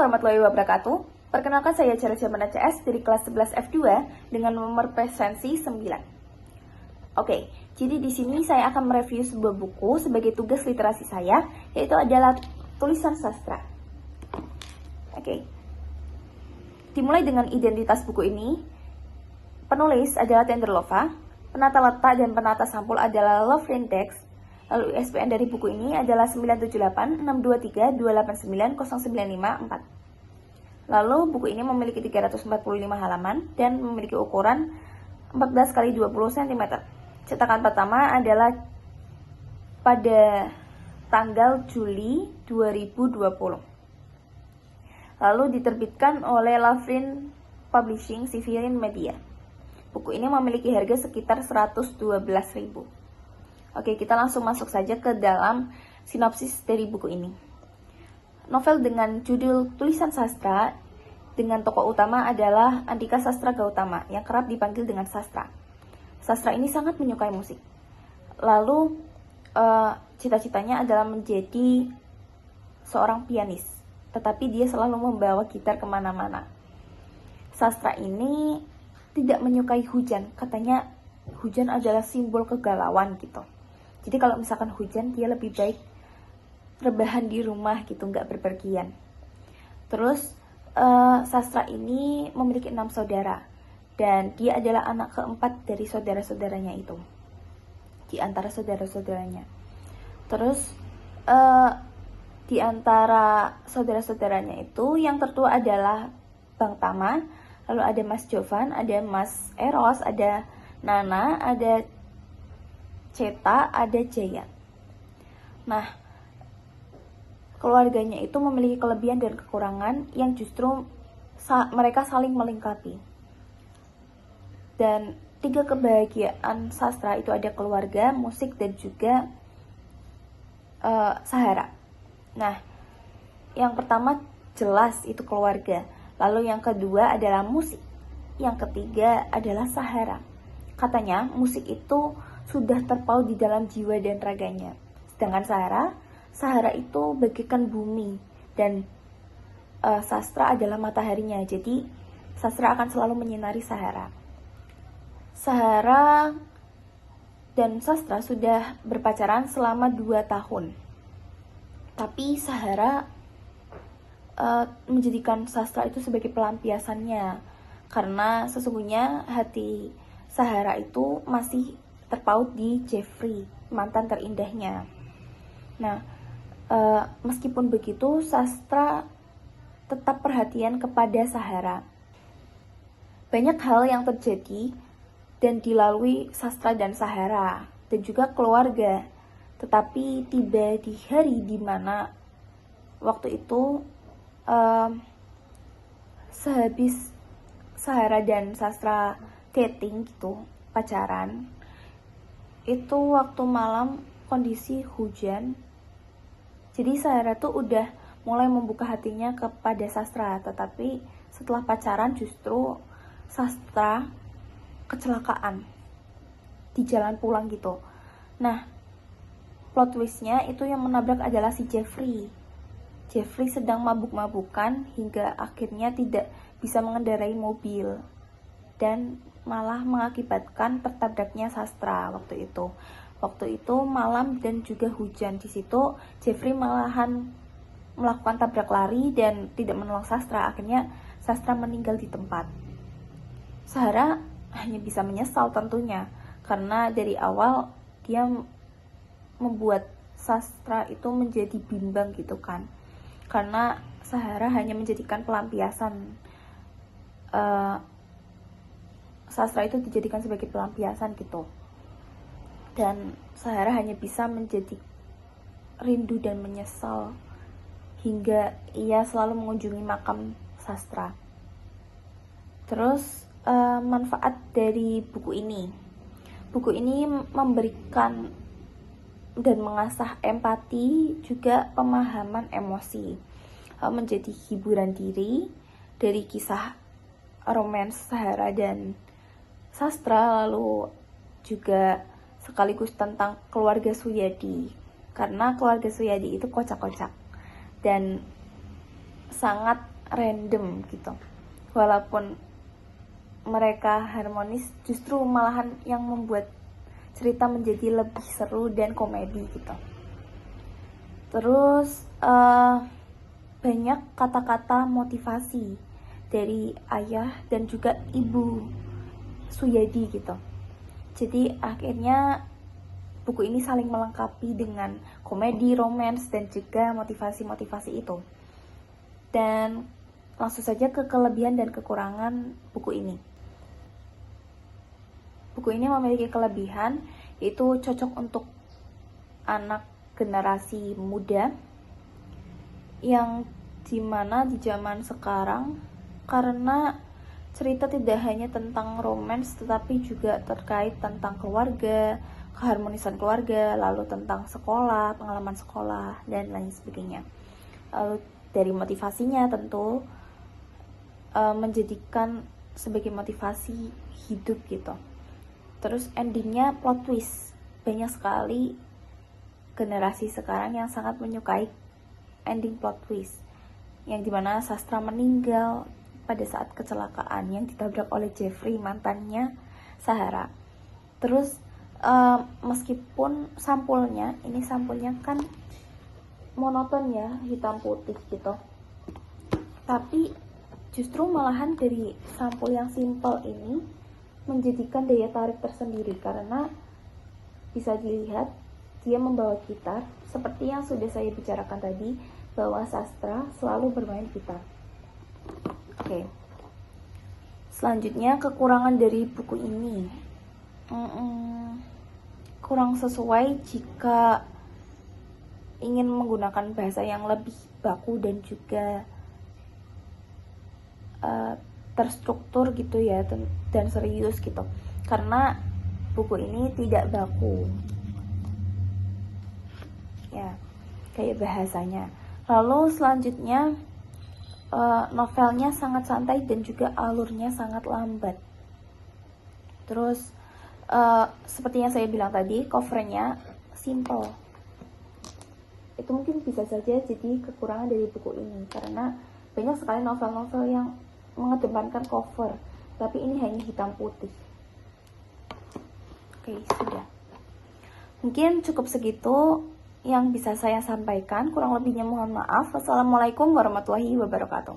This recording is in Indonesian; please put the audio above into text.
warahmatullahi wabarakatuh. Perkenalkan saya Cara Jamana CS dari kelas 11 F2 dengan nomor presensi 9. Oke, jadi di sini saya akan mereview sebuah buku sebagai tugas literasi saya, yaitu adalah tulisan sastra. Oke. Dimulai dengan identitas buku ini. Penulis adalah Tenderlova, penata letak dan penata sampul adalah Lovren Dex. Lalu ISBN dari buku ini adalah 978-623-289-0954. Lalu buku ini memiliki 345 halaman dan memiliki ukuran 14 x 20 cm. Cetakan pertama adalah pada tanggal Juli 2020. Lalu diterbitkan oleh Lovren Publishing Civilian Media. Buku ini memiliki harga sekitar 112.000. Oke, kita langsung masuk saja ke dalam sinopsis dari buku ini. Novel dengan judul Tulisan Sastra dengan tokoh utama adalah Andika Sastra Gautama yang kerap dipanggil dengan Sastra. Sastra ini sangat menyukai musik. Lalu cita-citanya adalah menjadi seorang pianis, tetapi dia selalu membawa gitar kemana-mana. Sastra ini tidak menyukai hujan, katanya hujan adalah simbol kegalauan gitu. Jadi kalau misalkan hujan, dia lebih baik rebahan di rumah gitu, nggak berpergian. Terus Sastra ini memiliki 6 saudara dan dia adalah anak keempat dari saudara-saudaranya itu. Di antara saudara-saudaranya. Terus di antara saudara-saudaranya itu yang tertua adalah Bang Tama, lalu ada Mas Jovan, ada Mas Eros, ada Nana, ada Ceta, ada Jaya. Nah, keluarganya itu memiliki kelebihan dan kekurangan yang justru mereka saling melengkapi. Dan 3 kebahagiaan sastra itu ada keluarga, musik, dan juga sahara. Nah, yang pertama jelas itu keluarga. Lalu yang kedua adalah musik. Yang ketiga adalah sahara. Katanya musik itu sudah terpaut di dalam jiwa dan raganya. Sedangkan Sahara itu bagaikan bumi dan sastra adalah mataharinya. Jadi sastra akan selalu menyinari Sahara. Sahara dan sastra sudah berpacaran selama 2 tahun. Tapi Sahara menjadikan sastra itu sebagai pelampiasannya. Karena sesungguhnya hati Sahara itu masih terpaut di Jeffrey, mantan terindahnya. Nah, meskipun begitu, sastra tetap perhatian kepada Sahara. Banyak hal yang terjadi dan dilalui sastra dan Sahara, dan juga keluarga. Tetapi tiba di hari di mana waktu itu sehabis Sahara dan sastra dating gitu, pacaran, itu waktu malam kondisi hujan. Jadi Sahara tuh udah mulai membuka hatinya kepada sastra, tetapi setelah pacaran justru sastra kecelakaan di jalan pulang gitu. Nah, plot twistnya itu yang menabrak adalah si Jeffrey. Jeffrey sedang mabuk-mabukan hingga akhirnya tidak bisa mengendarai mobil dan malah mengakibatkan tertabraknya sastra waktu itu. Waktu itu malam dan juga hujan. Di situ Jeffrey malahan melakukan tabrak lari dan tidak menolong sastra. Akhirnya sastra meninggal di tempat. Sahara hanya bisa menyesal tentunya, karena dari awal dia membuat sastra itu menjadi bimbang gitu kan. Karena Sahara hanya menjadikan pelampiasan, sastra itu dijadikan sebagai pelampiasan gitu. Dan Sahara hanya bisa menjadi rindu dan menyesal hingga ia selalu mengunjungi makam sastra. Terus manfaat dari buku ini. Buku ini memberikan dan mengasah empati, juga pemahaman emosi. Menjadi hiburan diri dari kisah romans Sahara dan sastra, lalu juga sekaligus tentang keluarga Suyadi, karena keluarga Suyadi itu kocak-kocak dan sangat random gitu. Walaupun mereka harmonis, justru malahan yang membuat cerita menjadi lebih seru dan komedi gitu. Terus banyak kata-kata motivasi dari ayah dan juga ibu Suyadi gitu. Jadi akhirnya buku ini saling melengkapi dengan komedi, romance, dan juga motivasi-motivasi itu. Dan langsung saja ke kelebihan dan kekurangan buku ini. Buku ini memiliki kelebihan, yaitu cocok untuk anak generasi muda, yang dimana di zaman sekarang, karena cerita tidak hanya tentang romance, tetapi juga terkait tentang keluarga, keharmonisan keluarga, lalu tentang sekolah, pengalaman sekolah, dan lain sebagainya. Lalu dari motivasinya tentu menjadikan sebagai motivasi hidup gitu. Terus endingnya plot twist. Banyak sekali generasi sekarang yang sangat menyukai ending plot twist, yang dimana Sastra meninggal pada saat kecelakaan yang ditabrak oleh Jeffrey, mantannya Sahara. Terus meskipun sampulnya kan monoton ya, hitam putih gitu, tapi justru malahan dari sampul yang simple ini menjadikan daya tarik tersendiri, karena bisa dilihat dia membawa gitar, seperti yang sudah saya bicarakan tadi, bahwa Sastra selalu bermain gitar. Oke. Selanjutnya, kekurangan dari buku ini. Kurang sesuai jika ingin menggunakan bahasa yang lebih baku dan juga terstruktur gitu ya, dan serius gitu. Karena buku ini tidak baku. Ya, kayak bahasanya. Lalu selanjutnya, novelnya sangat santai dan juga alurnya sangat lambat. Terus seperti yang saya bilang tadi, covernya simple. Itu mungkin bisa saja jadi kekurangan dari buku ini, karena banyak sekali novel-novel yang mengedepankan cover, tapi ini hanya hitam putih. Oke, sudah. Mungkin cukup segitu yang bisa saya sampaikan. Kurang lebihnya mohon maaf. Wassalamualaikum warahmatullahi wabarakatuh.